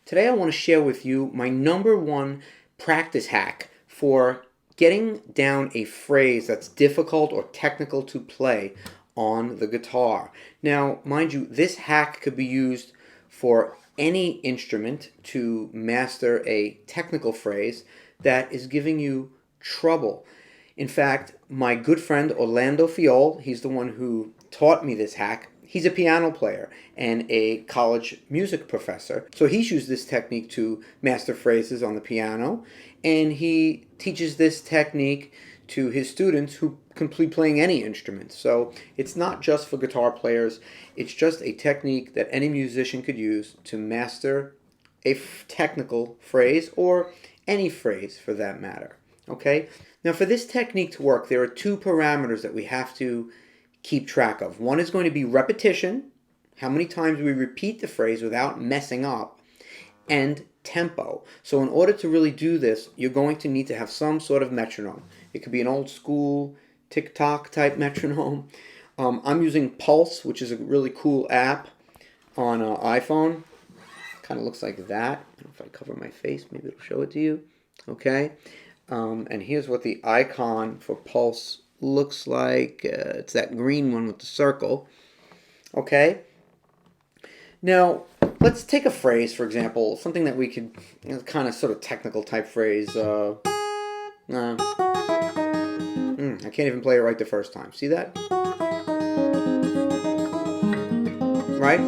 Today I want to share with you my #1 practice hack for getting down a phrase that's difficult or technical to play on the guitar. Now, mind you, this hack could be used for any instrument to master a technical phrase that is giving you trouble. In fact, my good friend Orlando Fiol, he's the one who taught me this hack. He's a piano player and a college music professor. So he's used this technique to master phrases on the piano, and he teaches this technique to his students who can be playing any instrument. So it's not just for guitar players, it's just a technique that any musician could use to master a technical phrase, or any phrase for that matter. Okay? Now for this technique to work, there are two parameters that we have to keep track of. One is going to be repetition, how many times we repeat the phrase without messing up, and tempo. So in order to really do this, you're going to need to have some sort of metronome. It could be an old school tick-tock type metronome. I'm using Pulse, which is a really cool app on an iPhone. Kind of looks like that. I don't know if I cover my face, maybe it'll show it to you. Okay. And here's what the icon for Pulse looks like. It's that green one with the circle. Okay. Now, let's take a phrase, for example, something that we could, kind of sort of technical type phrase. I can't even play it right the first time. See that? Right?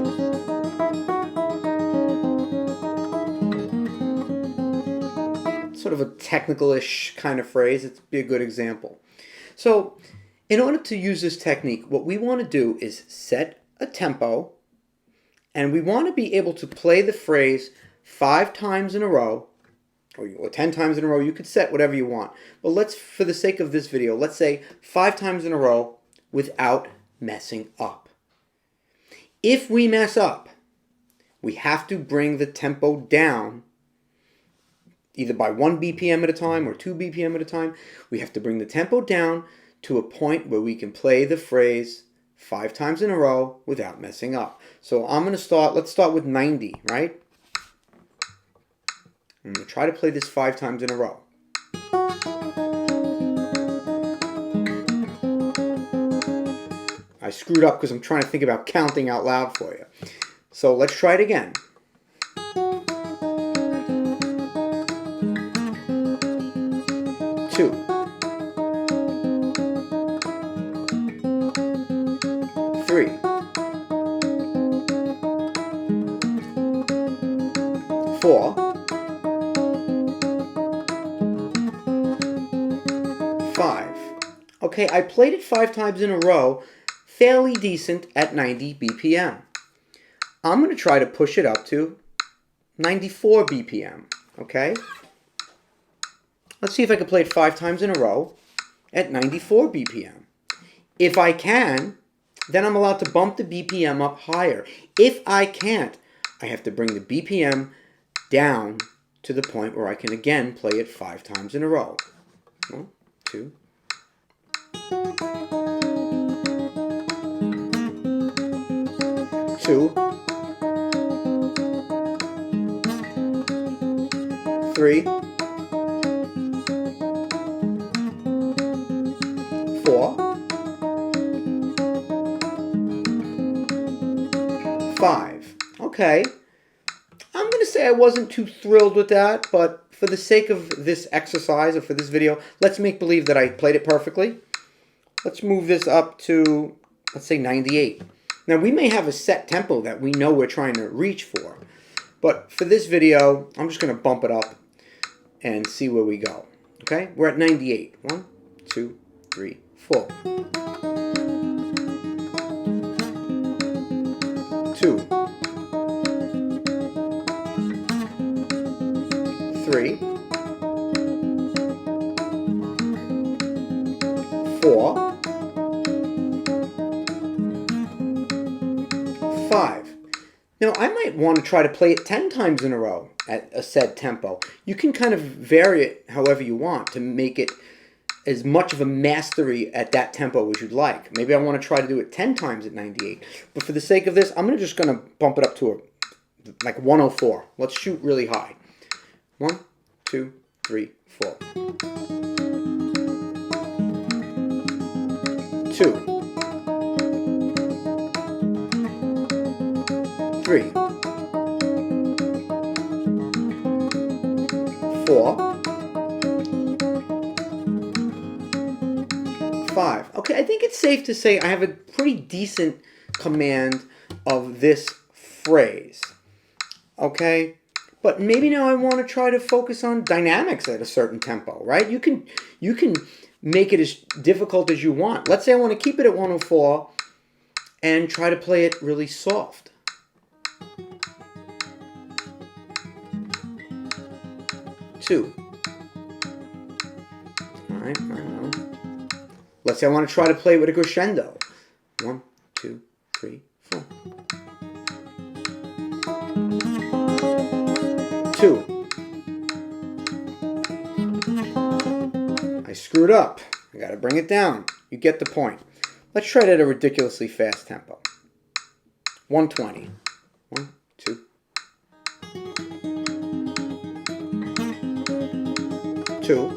Sort of a technical-ish kind of phrase. It'd be a good example. So, in order to use this technique, what we want to do is set a tempo, and we want to be able to play the phrase 5 times in a row, or 10 times in a row. You could set whatever you want. But let's, for the sake of this video, let's say 5 times in a row without messing up. If we mess up, we have to bring the tempo down, either by 1 BPM at a time or 2 BPM at a time. We have to bring the tempo down to a point where we can play the phrase 5 times in a row without messing up. So I'm going to start, let's start with 90, right? I'm going to try to play this 5 times in a row. I screwed up because I'm trying to think about counting out loud for you. So let's try it again. Two. 3. 4. 5. Okay, I played it 5 times in a row, fairly decent at 90 BPM. I'm going to try to push it up to 94 BPM, okay? Let's see if I can play it 5 times in a row at 94 BPM. If I can, then I'm allowed to bump the BPM up higher. If I can't, I have to bring the BPM down to the point where I can again play it 5 times in a row. 1, 2, 2, 3, 4, 5. Okay. I'm going to say I wasn't too thrilled with that, but for the sake of this exercise, or for this video, let's make believe that I played it perfectly. Let's move this up to, let's say, 98. Now, we may have a set tempo that we know we're trying to reach for, but for this video, I'm just going to bump it up and see where we go. Okay? We're at 98. 1, 2, 3, 4. 2. 3, 4, 5. Now I might want to try to play it 10 times in a row at a set tempo. You can kind of vary it however you want to make it as much of a mastery at that tempo as you'd like. Maybe I want to try to do it 10 times at 98. But for the sake of this, I'm just going to bump it up to a like 104. Let's shoot really high. 1, 2, 3, 4. 2, 3, 4, 5. Okay, I think it's safe to say I have a pretty decent command of this phrase. Okay? But maybe now I want to try to focus on dynamics at a certain tempo, right? You can make it as difficult as you want. Let's say I want to keep it at 104 and try to play it really soft. Two. All right, I don't know. Let's say I want to try to play with a crescendo. 1, 2, 3, 4. 2. I screwed up. I got to bring it down. You get the point. Let's try it at a ridiculously fast tempo. 120. 1, 2. 2.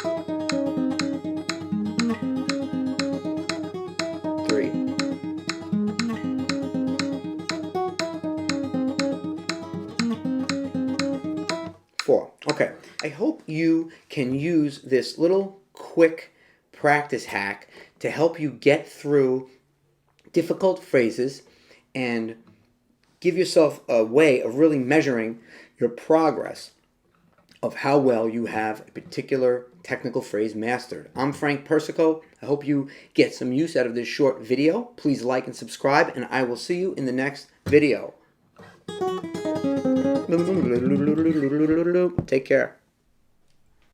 3. 4. Okay. I hope you can use this little quick practice hack to help you get through difficult phrases and give yourself a way of really measuring your progress of how well you have a particular technical phrase mastered. I'm Frank Persico. I hope you get some use out of this short video. Please like and subscribe, and I will see you in the next video. Take care.